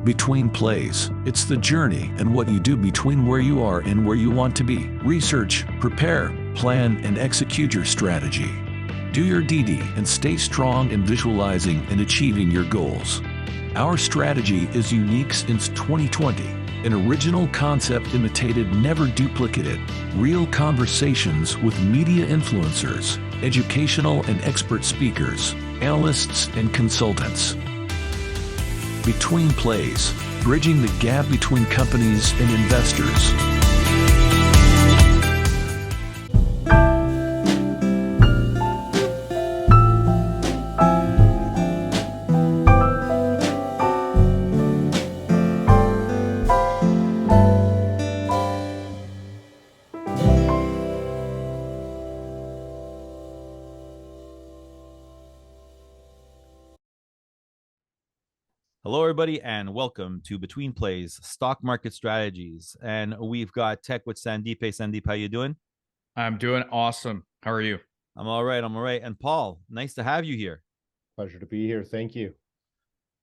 Between Plays. It's the journey and what you do between where you are and where you want to be. Research, prepare, plan, and execute your strategy. Do your DD and stay strong in visualizing and achieving your goals. Our strategy is unique since 2020. An original concept imitated, never duplicated. Real conversations with media influencers, educational and expert speakers, analysts and consultants. Between Plays, bridging the gap between companies and investors. Hello, everybody, and welcome to Between Plays Stock Market Strategies. And we've got Tech with Sandeep. Hey, Sandeep, how you doing? I'm doing awesome. How are you? I'm all right. I'm all right. And Paul, nice to have you here. Pleasure to be here. Thank you.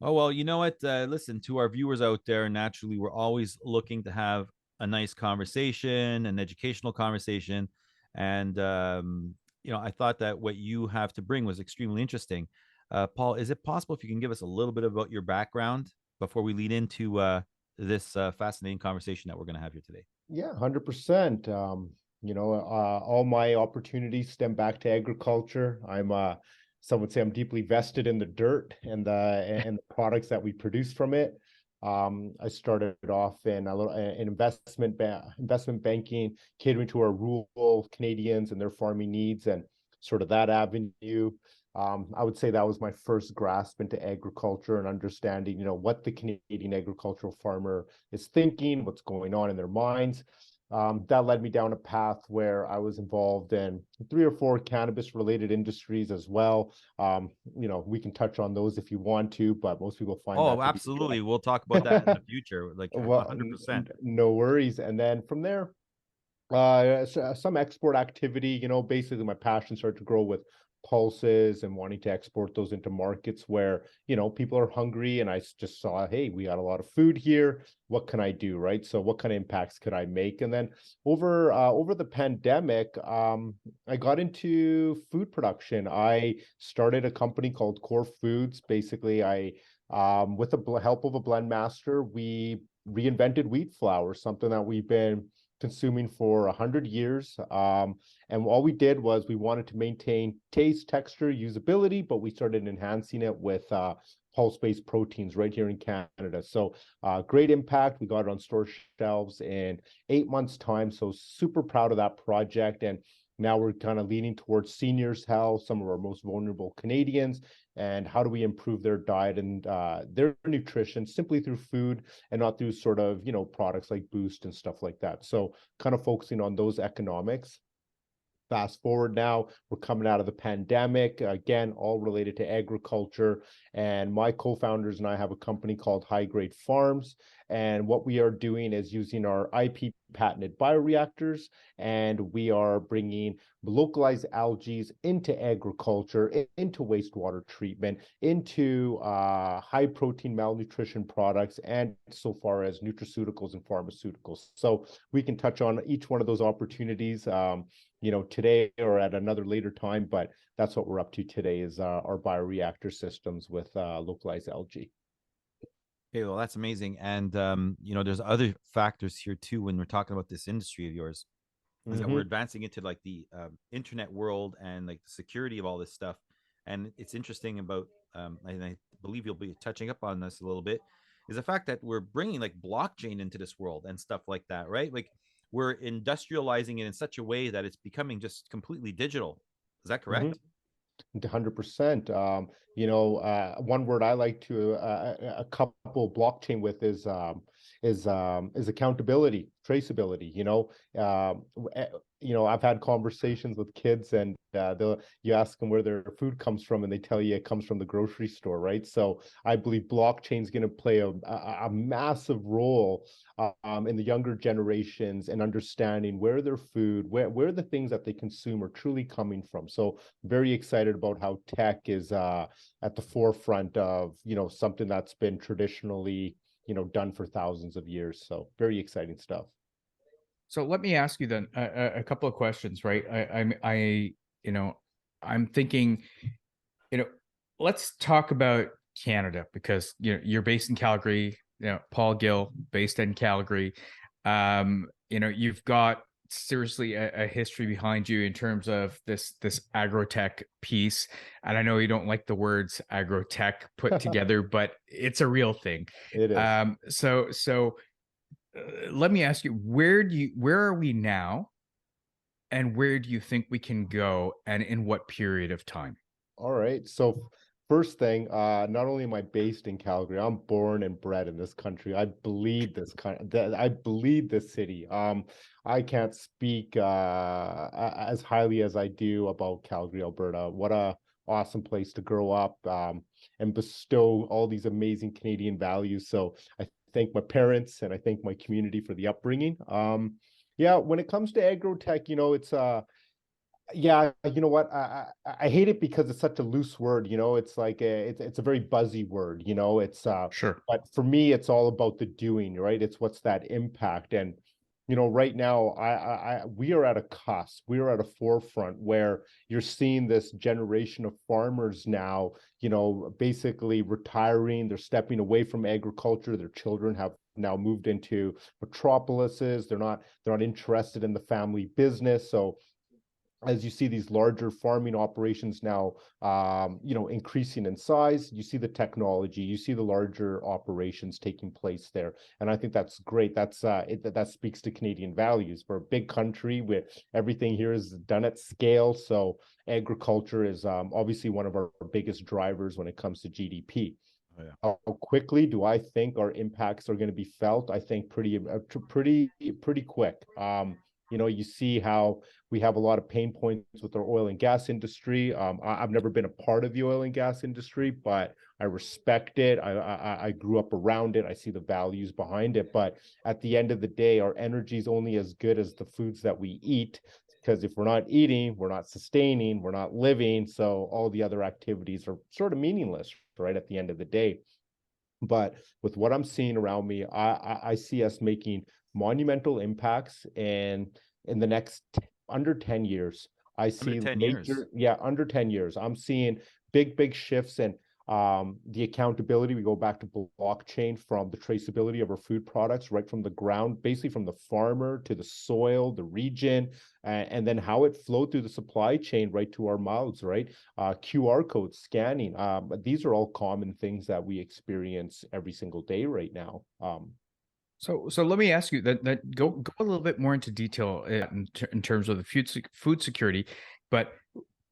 Oh, well, you know what? Listen, to our viewers out there, naturally, we're always looking to have a nice conversation, an educational conversation. And, I thought that what you have to bring was extremely interesting. Paul, is it possible if you can give us a little bit about your background before we lead into this fascinating conversation that we're going to have here today? Yeah, 100%. All my opportunities stem back to agriculture. Some would say I'm deeply vested in the dirt and the products that we produce from it. I started off in investment banking, catering to our rural Canadians and their farming needs, and sort of that avenue. I would say that was my first grasp into agriculture and understanding, what the Canadian agricultural farmer is thinking, what's going on in their minds. That led me down a path where I was involved in 3 or 4 cannabis-related industries as well. We can touch on those if you want to, but most people find that. Oh, absolutely. We'll talk about that in the future, like well, 100%. no worries. And then from there, some export activity. Basically my passion started to grow with pulses and wanting to export those into markets where people are hungry, and I just saw, hey, we got a lot of food here, what can I do, right? So what kind of impacts could I make? And then over the pandemic, I got into food production. I started a company called Core Foods. Basically, I with the help of a blend master, we reinvented wheat flour, something that we've been consuming for 100 years. And all we did was we wanted to maintain taste, texture, usability, but we started enhancing it with pulse-based proteins right here in Canada. So great impact. We got it on store shelves in 8 months' time. So super proud of that project. And now we're kind of leaning towards seniors' health, some of our most vulnerable Canadians, and how do we improve their diet and their nutrition simply through food and not through sort of, products like Boost and stuff like that. So kind of focusing on those economics. Fast forward now, we're coming out of the pandemic, again, all related to agriculture. And my co-founders and I have a company called High Grade Farms. And what we are doing is using our IP patented bioreactors, and we are bringing localized algae into agriculture, into wastewater treatment, into high protein malnutrition products, and so far as nutraceuticals and pharmaceuticals. So we can touch on each one of those opportunities today or at another later time, but that's what we're up to today is our bioreactor systems with localized algae. Okay, well, that's amazing. And, there's other factors here too when we're talking about this industry of yours, is that we're advancing into like the internet world and like the security of all this stuff. And it's interesting about, and I believe you'll be touching up on this a little bit, is the fact that we're bringing like blockchain into this world and stuff like that, right? Like we're industrializing it in such a way that it's becoming just completely digital. Is that correct? 100%. One word I like to a couple blockchain with is accountability, traceability. I've had conversations with kids, and you ask them where their food comes from, and they tell you it comes from the grocery store, right? So I believe blockchain is going to play a massive role in the younger generations and understanding where their food, where the things that they consume are truly coming from. So very excited about how tech is at the forefront of something that's been traditionally done for thousands of years. So very exciting stuff. So let me ask you then a couple of questions, right? I'm thinking, let's talk about Canada, because you're based in Calgary. Paul Gill, based in Calgary. You've got seriously a history behind you in terms of this agrotech piece. And I know you don't like the words agrotech put together, but it's a real thing. It is. So let me ask you, where are we now, and where do you think we can go, and in what period of time? All right. So first thing, not only am I based in Calgary, I'm born and bred in this country. I bleed this I bleed this city. I can't speak as highly as I do about Calgary, Alberta. What a awesome place to grow up, and bestow all these amazing Canadian values. So I thank my parents and I thank my community for the upbringing. Yeah, when it comes to agrotech, it's yeah, you know what? I hate it because it's such a loose word. It's like it's a very buzzy word. Sure. But for me, it's all about the doing, right? It's what's that impact. And right now, we are at a cusp. We are at a forefront where you're seeing this generation of farmers now, basically retiring. They're stepping away from agriculture. Their children have now moved into metropolises. They're not interested in the family business. So as you see these larger farming operations now, increasing in size, you see the technology, you see the larger operations taking place there, and I think that's great. That speaks to Canadian values. For a big country, with everything here is done at scale, so agriculture is obviously one of our biggest drivers when it comes to GDP. Oh, yeah. How quickly do I think our impacts are going to be felt? I think pretty quick. You see how we have a lot of pain points with our oil and gas industry. I've never been a part of the oil and gas industry, but I respect it. I grew up around it. I see the values behind it. But at the end of the day, our energy is only as good as the foods that we eat. Because if we're not eating, we're not sustaining, we're not living. So all the other activities are sort of meaningless, right, at the end of the day. But with what I'm seeing around me, I see us making monumental impacts, and in the next under 10 years, I see 10 years. under 10 years, I'm seeing big shifts, and the accountability. We go back to blockchain, from the traceability of our food products right from the ground, basically from the farmer to the soil, the region, and then how it flowed through the supply chain right to our mouths, right? QR codes, scanning. These are all common things that we experience every single day right now. So let me ask you that go a little bit more into detail in terms of the food security, but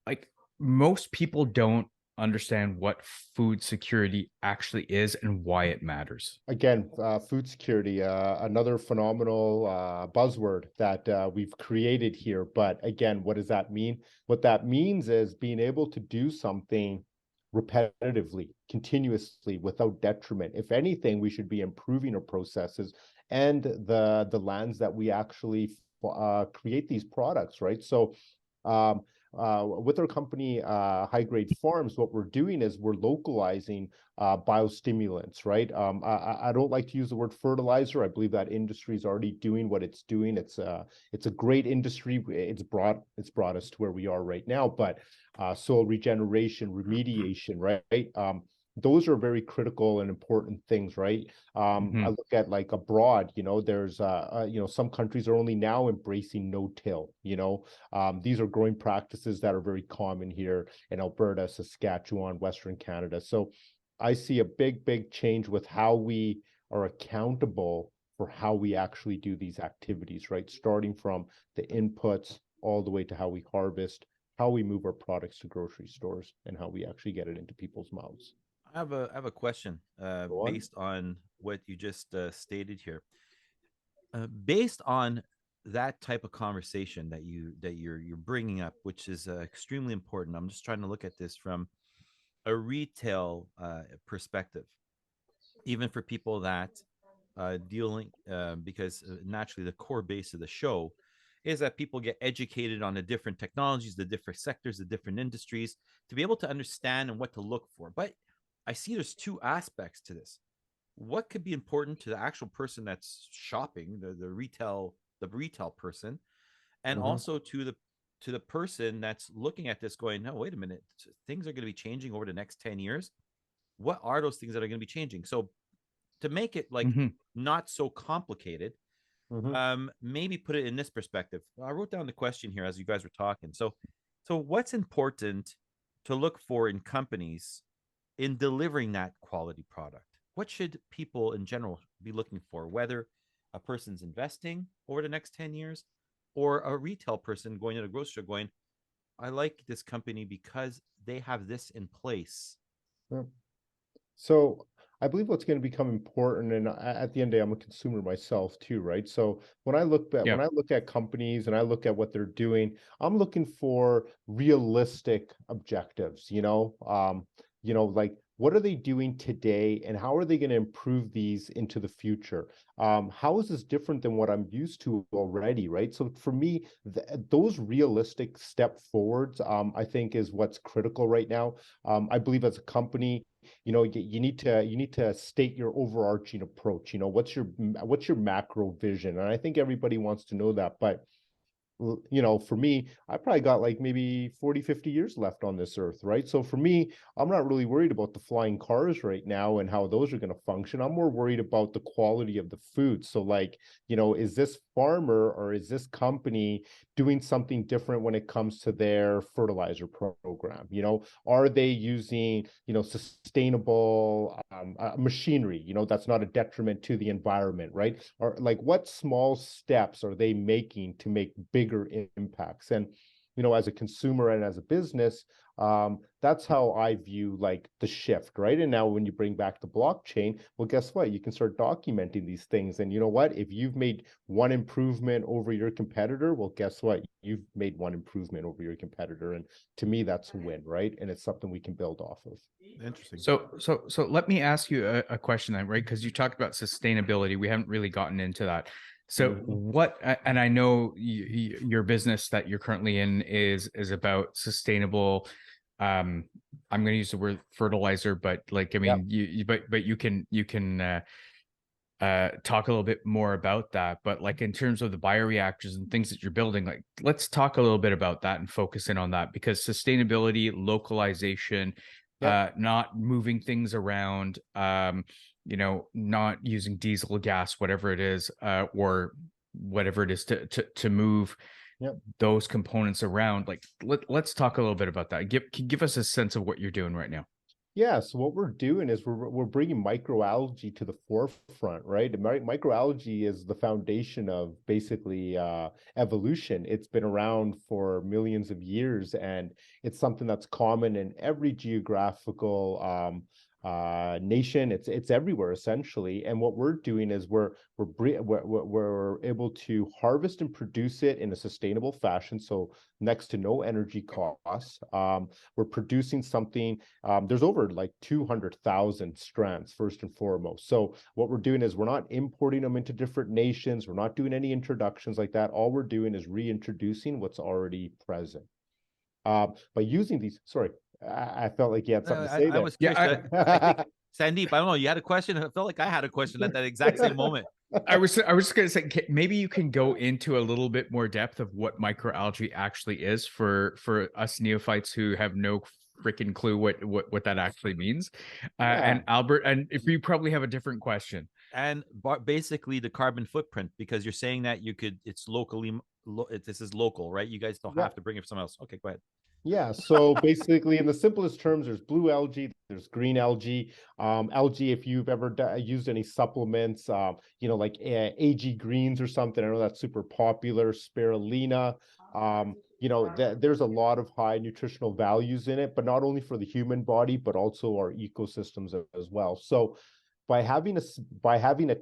like, most people don't understand what food security actually is and why it matters. Again, food security, another phenomenal buzzword that we've created here. But again, what does that mean? What that means is being able to do something repetitively, continuously, without detriment. If anything, we should be improving our processes and the lands that we actually create these products, right? So with our company, High Grade Farms, what we're doing is we're localizing biostimulants, right? I don't like to use the word fertilizer. I believe that industry is already doing what it's doing. It's a great industry. It's brought us to where we are right now. But soil regeneration, remediation, right? Those are very critical and important things, right? I look at like abroad, there's some countries are only now embracing no-till. These are growing practices that are very common here in Alberta, Saskatchewan, Western Canada. So I see a big change with how we are accountable for how we actually do these activities, right? Starting from the inputs all the way to how we harvest, how we move our products to grocery stores, and how we actually get it into people's mouths. I have a question based on what you just stated here. Based on that type of conversation that you're bringing up, which is extremely important. I'm just trying to look at this from a retail perspective, even for people that dealing because naturally the core base of the show is that people get educated on the different technologies, the different sectors, the different industries, to be able to understand and what to look for. But I see there's two aspects to this. what could be important to the actual person that's shopping, the retail person, and also to the person that's looking at this going, no, wait a minute, things are going to be changing over the next 10 years. What are those things that are going to be changing? So to make it like not so complicated, maybe put it in this perspective. I wrote down the question here as you guys were talking. So what's important to look for in companies in delivering that quality product? What should people in general be looking for, whether a person's investing over the next 10 years or a retail person going to the grocery store going, I like this company because they have this in place? Yeah. So I believe what's going to become important, and at the end of the day, I'm a consumer myself too, right? So when I look back, when I look at companies and I look at what they're doing, I'm looking for realistic objectives, like what are they doing today and how are they going to improve these into the future? How is this different than what I'm used to already, right? So for me, those realistic step forwards, I think is what's critical right now. I believe as a company, you need to state your overarching approach. What's your macro vision? And I think everybody wants to know that, but for me, I probably got like maybe 40-50 years left on this earth, right? So for me, I'm not really worried about the flying cars right now and how those are going to function. I'm more worried about the quality of the food. So like, is this farmer or is this company doing something different when it comes to their fertilizer program? Are they using, sustainable machinery, that's not a detriment to the environment, right? Or like what small steps are they making to make bigger impacts? And as a consumer and as a business, that's how I view like the shift, right? And now when you bring back the blockchain, well, guess what? You can start documenting these things. And you know what? If you've made one improvement over your competitor, well, guess what? You've made one improvement over your competitor. And to me, that's a win, right? And it's something we can build off of. Interesting. So let me ask you a question then, right? Because you talked about sustainability. We haven't really gotten into that. So what, and I know your business that you're currently in is about sustainable, I'm going to use the word fertilizer, but like, I mean, but you can talk a little bit more about that. But like in terms of the bioreactors and things that you're building, like let's talk a little bit about that and focus in on that, because sustainability, localization, not moving things around, not using diesel, gas, whatever it is, or whatever it is to move those components around. Like let's talk a little bit about that. Give us a sense of what you're doing right now. Yeah, so what we're doing is we're bringing microalgae to the forefront, right? Microalgae is the foundation of basically evolution. It's been around for millions of years, and it's something that's common in every geographical nation. It's everywhere essentially. And what we're doing is we're able to harvest and produce it in a sustainable fashion, so next to no energy costs. We're producing something. There's over like 200,000 strands first and foremost. So what we're doing is we're not importing them into different nations. We're not doing any introductions like that. All we're doing is reintroducing what's already present. By using these, sorry, I felt like you had something to say there. I was curious. I think Sandeep, I don't know. You had a question. I felt like I had a question at that exact same moment. I was just going to say, maybe you can go into a little bit more depth of what microalgae actually is for us neophytes who have no freaking clue what that actually means. And Albert, and if you probably have a different question. And basically the carbon footprint, because you're saying that it's locally, this is local, right? You guys don't have to bring it from somewhere else. Okay, go ahead. Yeah, so basically in the simplest terms, there's blue algae, there's green algae. Algae, if you've ever used any supplements, like AG greens or something, I know that's super popular, spirulina. There's a lot of high nutritional values in it, but not only for the human body, but also our ecosystems as well. So by having a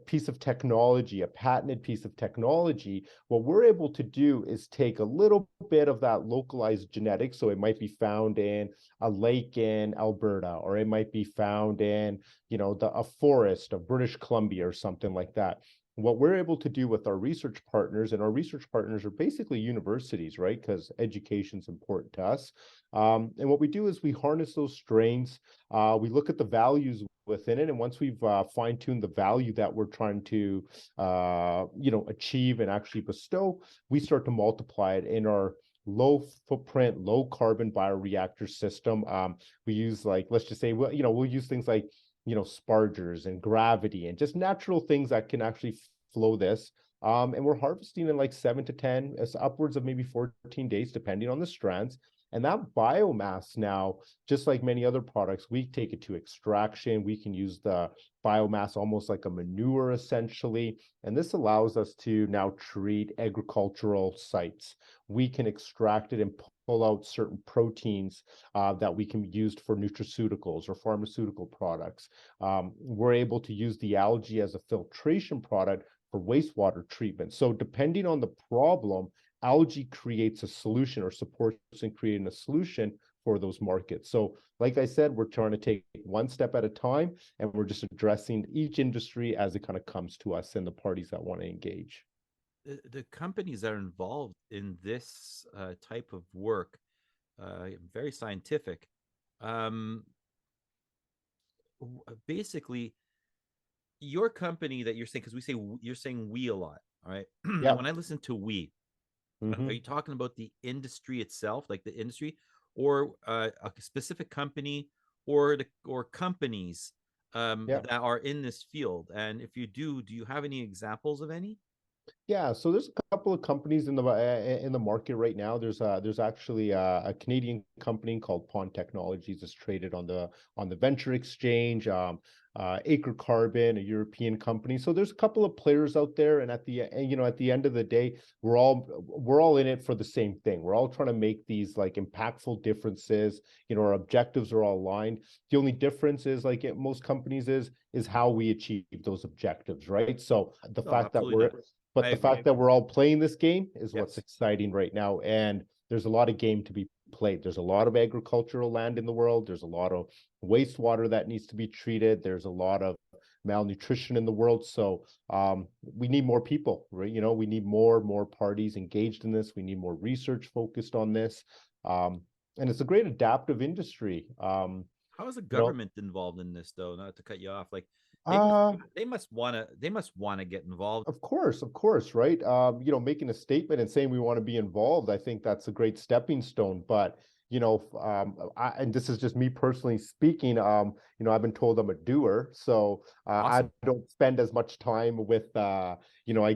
piece of technology, a patented piece of technology, what we're able to do is take a little bit of that localized genetics. So it might be found in a lake in Alberta, or it might be found in, a forest of British Columbia or something like that. What we're able to do with our research partners, and our research partners are basically universities, right? Because education is important to us. And what we do is we harness those strains. We look at the values within it. And once we've fine-tuned the value that we're trying to, achieve and actually bestow, we start to multiply it in our low footprint, low carbon bioreactor system. We use, like, let's just say, we'll use things like, spargers and gravity and just natural things that can actually flow this. And we're harvesting in like 7 to 10, it's upwards of maybe 14 days, depending on the strands. And that biomass now, just like many other products, we take it to extraction. We can use the biomass almost like a manure, essentially. And this allows us to now treat agricultural sites. We can extract it and pull out certain proteins that we can be used for nutraceuticals or pharmaceutical products. We're able to use the algae as a filtration product for wastewater treatment. So depending on the problem, algae creates a solution or supports in creating a solution for those markets. So like I said, we're trying to take one step at a time, and we're just addressing each industry as it kind of comes to us and the parties that want to engage. The companies that are involved in this type of work, very scientific, basically your company that you're saying, because you're saying we a lot, all right? Yeah. When I listen to we, Mhm. are you talking about the industry itself, like the industry, or a specific company, or companies Yeah. that are in this field? And if you do you have any examples of any? Yeah, so there's a couple of companies in the market right now. There's actually a Canadian company called Pond Technologies that's traded on the venture exchange. Acre Carbon, a European company. So there's a couple of players out there, and at the end of the day, we're all in it for the same thing. We're all trying to make these like impactful differences. Our objectives are all aligned. The only difference is, like at most companies, is how we achieve those objectives, right? So the fact that absolutely. but I the agree. fact that we're all playing this game is what's Yes. exciting right now. And there's a lot of game to be played. There's a lot of agricultural land in the world. There's a lot of wastewater that needs to be treated. There's a lot of malnutrition in the world. So we need more people, right? We need more parties engaged in this. We need more research focused on this. And it's a great adaptive industry. How is the government involved in this, though? Not to cut you off, like they must want to get involved. Of course, right? Making a statement and saying we want to be involved, I think that's a great stepping stone. But and this is just me personally speaking. I've been told I'm a doer, so Awesome. I don't spend as much time with, I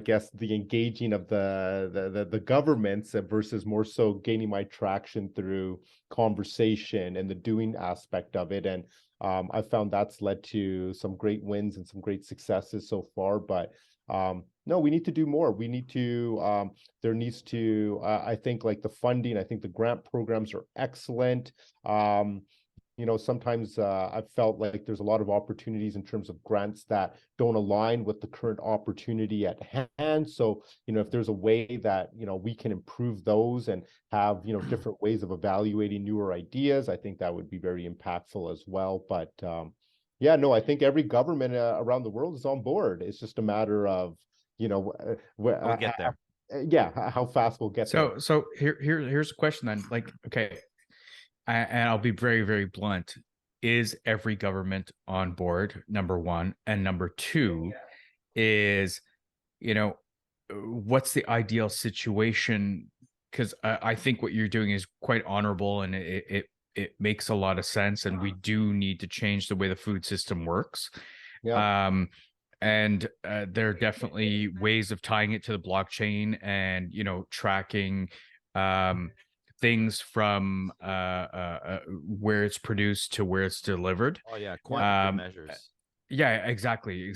guess, the engaging of the governments versus more so gaining my traction through conversation and the doing aspect of it. And I found that's led to some great wins and some great successes so far. But no, we need to do more. We need to, there needs to, I think, like the funding, I think the grant programs are excellent. Sometimes I've felt like there's a lot of opportunities in terms of grants that don't align with the current opportunity at hand. So, if there's a way that, we can improve those and have, different ways of evaluating newer ideas, I think that would be very impactful as well. But yeah, no, I think every government around the world is on board. It's just a matter of, We'll get there. Yeah, how fast we'll get there. So here's a question then. Like, okay, and I'll be very, very blunt. Is every government on board? Number one. And number two is, what's the ideal situation? Because I think what you're doing is quite honorable, and it makes a lot of sense. And we do need to change the way the food system works. Yeah. And there are definitely ways of tying it to the blockchain and, tracking things from where it's produced to where it's delivered. Oh yeah, quantitative measures. Yeah, exactly.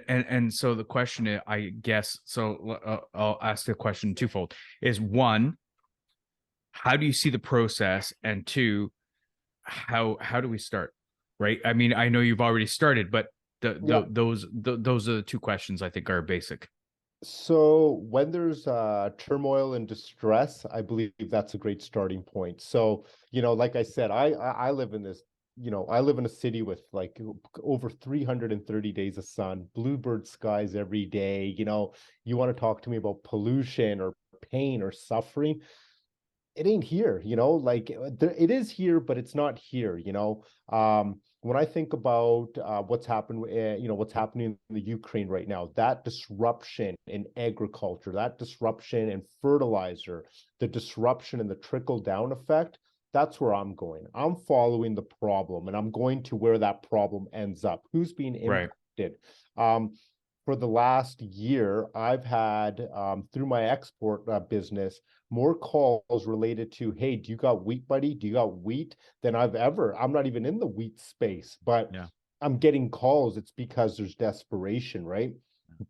And so the question is, I guess, so I'll ask the question twofold. Is one, how do you see the process? And two, how do we start? Right? I mean, I know you've already started, but those are the two questions I think are basic. So when there's turmoil and distress, I believe that's a great starting point. So, like I said, I live in this, I live in a city with like over 330 days of sun, bluebird skies every day. You want to talk to me about pollution or pain or suffering, it ain't here, like it is here, but it's not here. when I think about what's happened, what's happening in the Ukraine right now, that disruption in agriculture, that disruption in fertilizer, the disruption and the trickle down effect, that's where I'm going. I'm following the problem, and I'm going to where that problem ends up. Who's being impacted? For the last year, I've had, through my export business, more calls related to, hey, do you got wheat, buddy? Do you got wheat? Than I'm not even in the wheat space, but I'm getting calls. It's because there's desperation, right?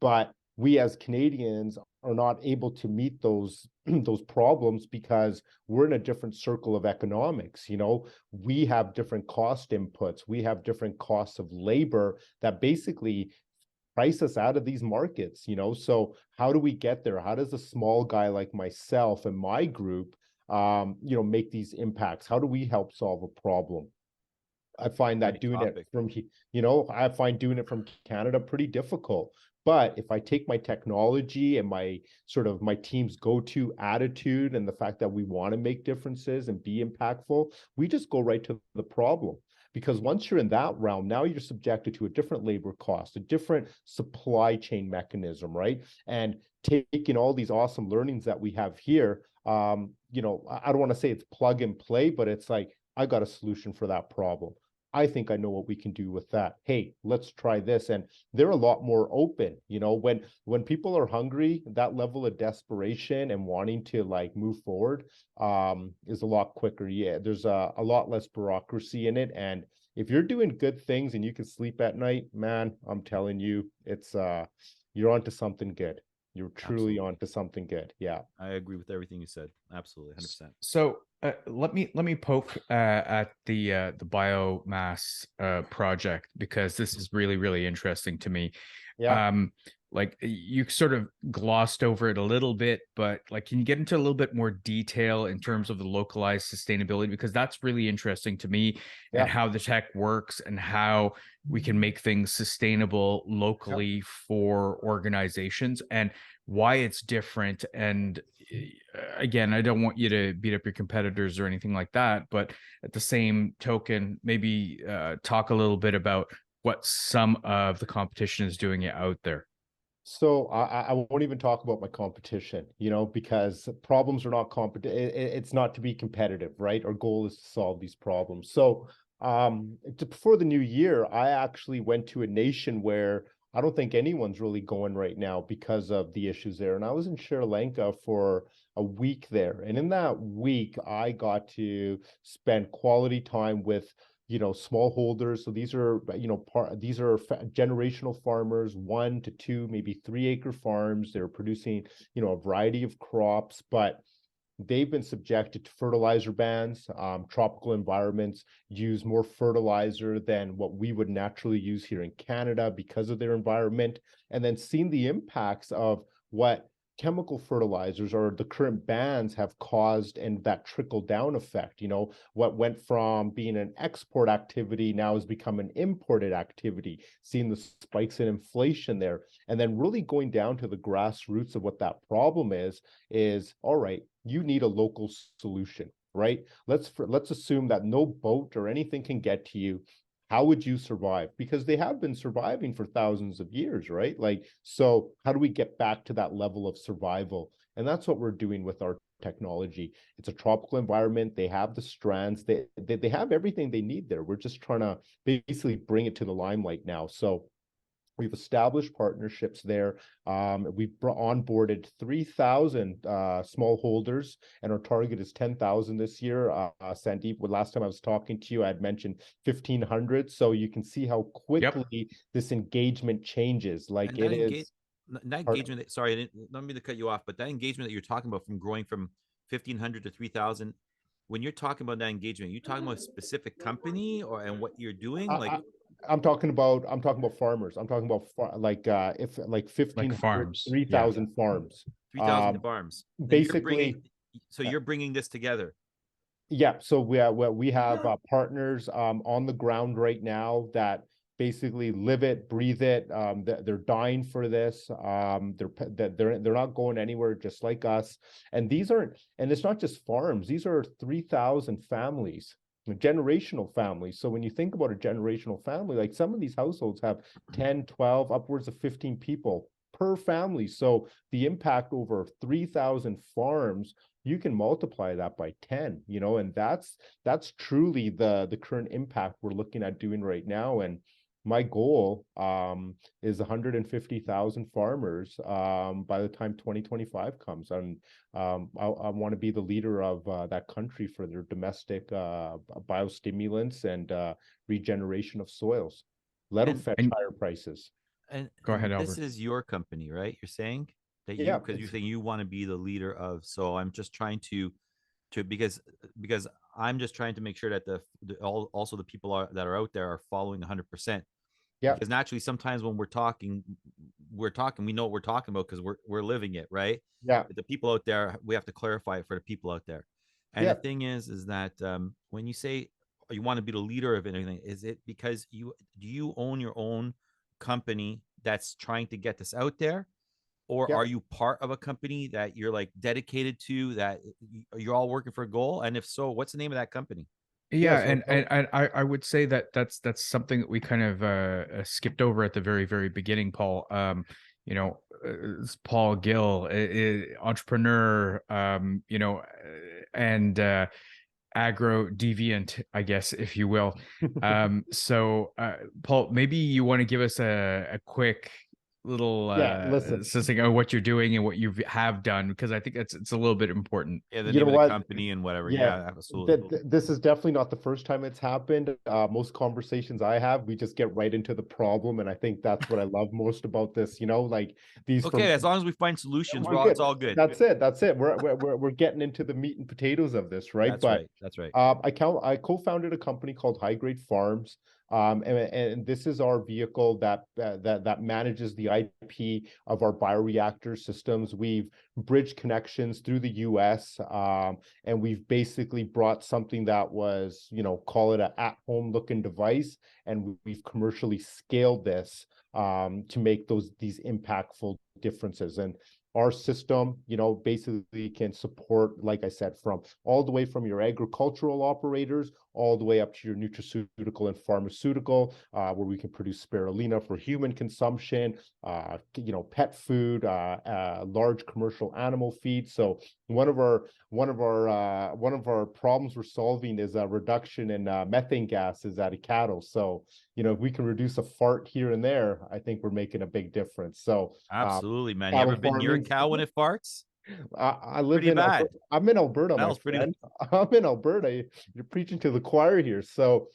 But we as Canadians are not able to meet those those problems because we're in a different circle of economics. We have different cost inputs. We have different costs of labor that basically price us out of these markets. So how do we get there? How does a small guy like myself and my group make these impacts? How do we help solve a problem? I find that doing it from Canada pretty difficult. But if I take my technology and my team's go-to attitude and the fact that we want to make differences and be impactful, we just go right to the problem. Because once you're in that realm, now you're subjected to a different labor cost, a different supply chain mechanism, right? And taking all these awesome learnings that we have here, I don't want to say it's plug and play, but it's like, I got a solution for that problem. I think I know what we can do with that. Hey, let's try this. And they're a lot more open. When people are hungry, that level of desperation and wanting to move forward is a lot quicker. Yeah, there's a lot less bureaucracy in it. And if you're doing good things and you can sleep at night, man, I'm telling you, it's you're onto something good. You're truly onto something good. Yeah, I agree with everything you said. Absolutely, 100%. So let me poke at the biomass project, because this is really, really interesting to me. Yeah. Like, you sort of glossed over it a little bit, but can you get into a little bit more detail in terms of the localized sustainability? Because that's really interesting to me, and how the tech works and how we can make things sustainable locally for organizations, and why it's different. And again, I don't want you to beat up your competitors or anything like that, but at the same token, maybe talk a little bit about what some of the competition is doing out there. So I won't even talk about my competition, because problems are not it's not to be competitive, right? Our goal is to solve these problems. So before the new year, I actually went to a nation where I don't think anyone's really going right now because of the issues there. And I was in Sri Lanka for a week there. And in that week, I got to spend quality time with smallholders. So these are, generational farmers, 1 to 2, maybe 3 acre farms. They're producing, a variety of crops, but they've been subjected to fertilizer bans. Tropical environments use more fertilizer than what we would naturally use here in Canada because of their environment. And then seeing the impacts of what chemical fertilizers or the current bans have caused, and that trickle down effect. What went from being an export activity now has become an imported activity, seeing the spikes in inflation there, and then really going down to the grassroots of what that problem is all right, you need a local solution, right? Let's assume that no boat or anything can get to you. How would you survive? Because they have been surviving for thousands of years, right? So how do we get back to that level of survival? And that's what we're doing with our technology. It's a tropical environment. They have the strands. They have everything they need there. We're just trying to basically bring it to the limelight now. So we've established partnerships there. We've onboarded 3,000 smallholders, and our target is 10,000 this year. Sandeep, last time I was talking to you, I had mentioned 1,500. So you can see how quickly this engagement changes. That engagement. Sorry, I don't mean to cut you off, but that engagement that you're talking about, from growing from 1,500 to 3,000. When you're talking about that engagement, you talking about a specific company and what you're doing? I'm talking about farmers. I'm talking about 1,500 farms, 3,000 farms. 3,000 farms. Basically, you're bringing this together. Yeah. So we have partners on the ground right now that basically live it, breathe it. They're dying for this. They're not going anywhere, just like us. And it's not just farms. These are 3,000 families generational families. So when you think about a generational family, like some of these households have 10, 12, upwards of 15 people per family. So the impact over 3,000 farms, you can multiply that by 10, and that's truly the current impact we're looking at doing right now. And my goal is 150,000 farmers by the time 2025 comes. And I want to be the leader of that country for their domestic biostimulants and regeneration of soils. Let them fetch higher prices. And Go ahead, this Albert. is your company, right? You're saying that Yeah, because you're saying you want to be the leader of. So I'm just trying to because I'm just trying to make sure that also the people that are out there are following 100%. yeah, Because naturally, sometimes when we're talking, we know what we're talking about because we're living it, right? yeah, But the people out there, we have to clarify it for the people out there. And yeah. the thing is that when you say you want to be the leader of anything, is it because do you own your own company that's trying to get this out there? Or Yeah. are you part of a company that you're like dedicated to, that you're all working for a goal? And if so, what's the name of that company? Yeah, So and I would say that that's something that we kind of skipped over at the very beginning, Paul. It's Paul Gill, entrepreneur, and agro deviant, I guess, if you will. So Paul, maybe you want to give us a quick little listen, something of what you're doing and what you have done, because I think it's a little bit important. Yeah, the you name know of the what? company and whatever. Yeah, Yeah, absolutely. this is definitely not the first time it's happened. Most conversations I have, we just get right into the problem, and I think that's what I love most about this. Like these from Okay, as long as we find solutions, we're it's good. all good. That's it. That's it. We're getting into the meat and potatoes of this, right? That's But right. That's right. I co-founded a company called High Grade Farms, and this is our vehicle that manages the IP of our bioreactor systems. We've bridged connections through the U.S., and we've basically brought something that was, call it a at-home looking device, and we've commercially scaled this to make these impactful differences. And our system, basically can support, like I said, from all the way from your agricultural operators all the way up to your nutraceutical and pharmaceutical, where we can produce spirulina for human consumption, pet food, large commercial animal feed. So one of our problems we're solving is a reduction in methane gases out of cattle. So if we can reduce a fart here and there, I think we're making a big difference. So Absolutely, man. You cattle ever been near a farming. cow when it farts? I live Pretty in bad. I'm in Alberta, my Smells pretty friend. I'm in Alberta. You're preaching to the choir here. So,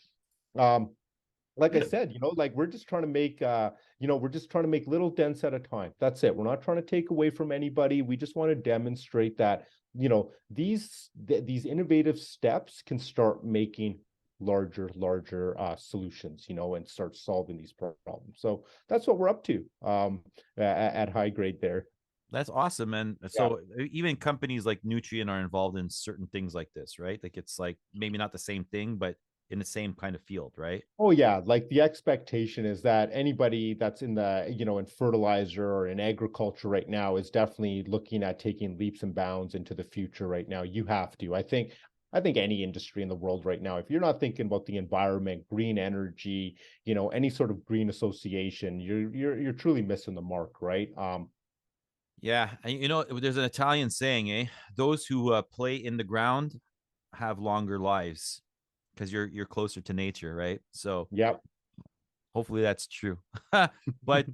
like I said, like we're just trying to make, we're just trying to make little dents at a time. That's it. We're not trying to take away from anybody. We just want to demonstrate that, these innovative steps can start making larger solutions, and start solving these problems. So that's what we're up to at High Grade there. That's awesome, man. So even companies like Nutrien are involved in certain things like this, right? Like it's like maybe not the same thing, but in the same kind of field, right? Oh yeah, like the expectation is that anybody that's in the, in fertilizer or in agriculture right now is definitely looking at taking leaps and bounds into the future right now. You have to. I think any industry in the world right now, if you're not thinking about the environment, green energy, any sort of green association, you're truly missing the mark, right? Yeah, and there's an Italian saying, those who play in the ground have longer lives because you're closer to nature, right? So Yep. hopefully that's true. But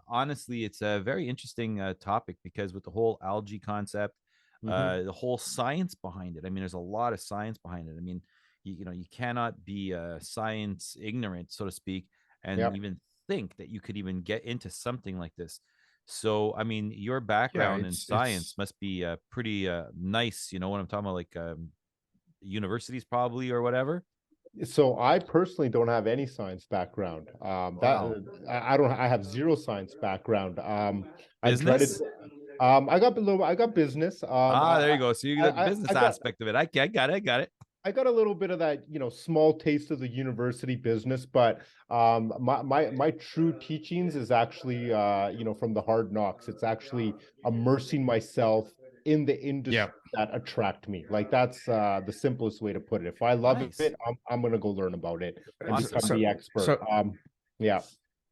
honestly, it's a very interesting topic because with the whole algae concept, the whole science behind it. I mean, there's a lot of science behind it. I mean, you cannot be science ignorant, so to speak, and Yep. even think that you could even get into something like this. So, I mean, your Yeah, background in science must be pretty nice. You know what I'm talking about, like universities probably or whatever. So I personally don't have any science background. Wow. I have zero science background. I've tried it. Business? I got business. There you go. So you got the business aspect of it. I got it. I got a little bit of that, small taste of the university business, but my true teachings is actually, from the hard knocks. It's actually immersing myself in the industry that attract me. Like that's the simplest way to put it. If I love it, I'm gonna go learn about it and become the expert.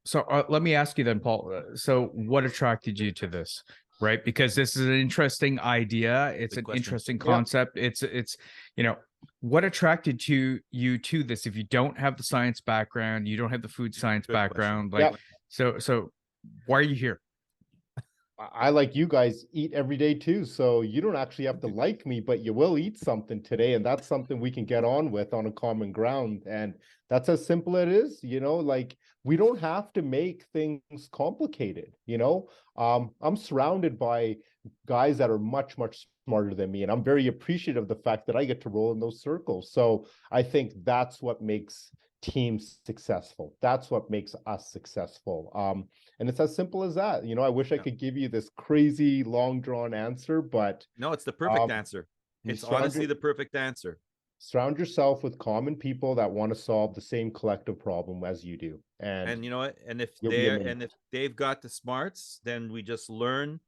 So let me ask you then, Paul. So what attracted you to this? Right, because this is an interesting idea. It's an interesting concept. It's what attracted you to this? If you don't have the science background, you don't have the food science background, so why are you here? I, like you guys, eat every day too. So you don't actually have to like me, but you will eat something today. And that's something we can get on with on a common ground. And that's as simple as it is, like we don't have to make things complicated, I'm surrounded by guys that are much, much smarter than me. And I'm very appreciative of the fact that I get to roll in those circles. So I think that's what makes teams successful. That's what makes us successful. And it's as simple as that. I wish I could give you this crazy long drawn answer, but no, it's the perfect answer. It's honestly the perfect answer. Surround yourself with common people that want to solve the same collective problem as you do. And you know what? And if they've got the smarts, then we just learn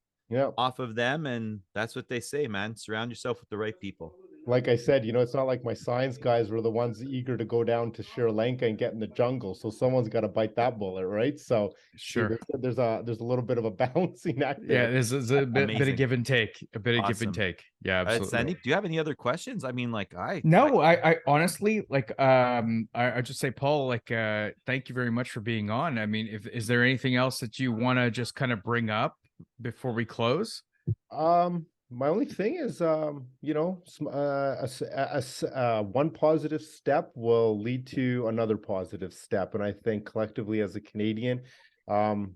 off of them. And that's what they say, man. Surround yourself with the right people. Like I said, it's not like my science guys were the ones eager to go down to Sri Lanka and get in the jungle. So someone's got to bite that bullet, right? So sure, there's a little bit of a balancing act there. Yeah, there's a bit of give and take. Give and take. Yeah, absolutely. Sandeep, do you have any other questions? I mean, like I honestly I just say, Paul, thank you very much for being on. I mean, is there anything else that you want to just kind of bring up before we close? My only thing is, one positive step will lead to another positive step. And I think collectively as a Canadian,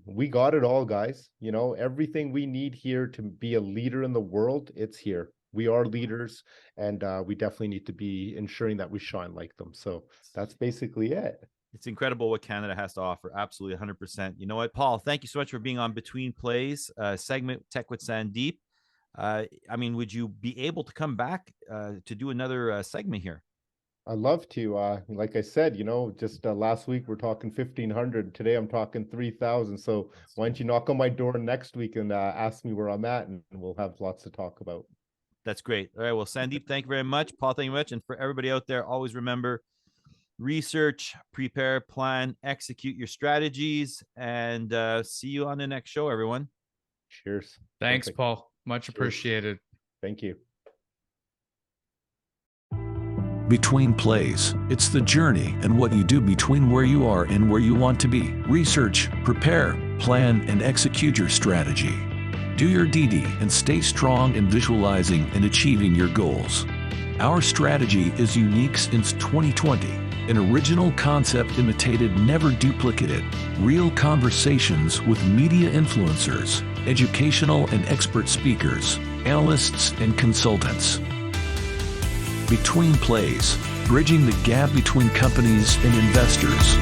we got it all, guys. Everything we need here to be a leader in the world, it's here. We are leaders, and we definitely need to be ensuring that we shine like them. So that's basically it. It's incredible what Canada has to offer. Absolutely 100%. You know what, Paul, thank you so much for being on Between Plays, segment Tech with Sandeep. I mean, would you be able to come back to do another segment here? I'd love to. Like I said, just last week we're talking 1,500. Today I'm talking 3,000. So why don't you knock on my door next week and ask me where I'm at, and we'll have lots to talk about. That's great. All right. Well, Sandeep, thank you very much. Paul, thank you very much. And for everybody out there, always remember, research, prepare, plan, execute your strategies, and see you on the next show, everyone. Cheers. Thanks, Perfect. Paul. Much appreciated. Thank you. Between Plays, it's the journey and what you do between where you are and where you want to be. Research, prepare, plan, and execute your strategy. Do your DD and stay strong in visualizing and achieving your goals. Our strategy is unique since 2020. An original concept imitated, never duplicated. Real conversations with media influencers, educational and expert speakers, analysts and consultants. Between Plays, bridging the gap between companies and investors.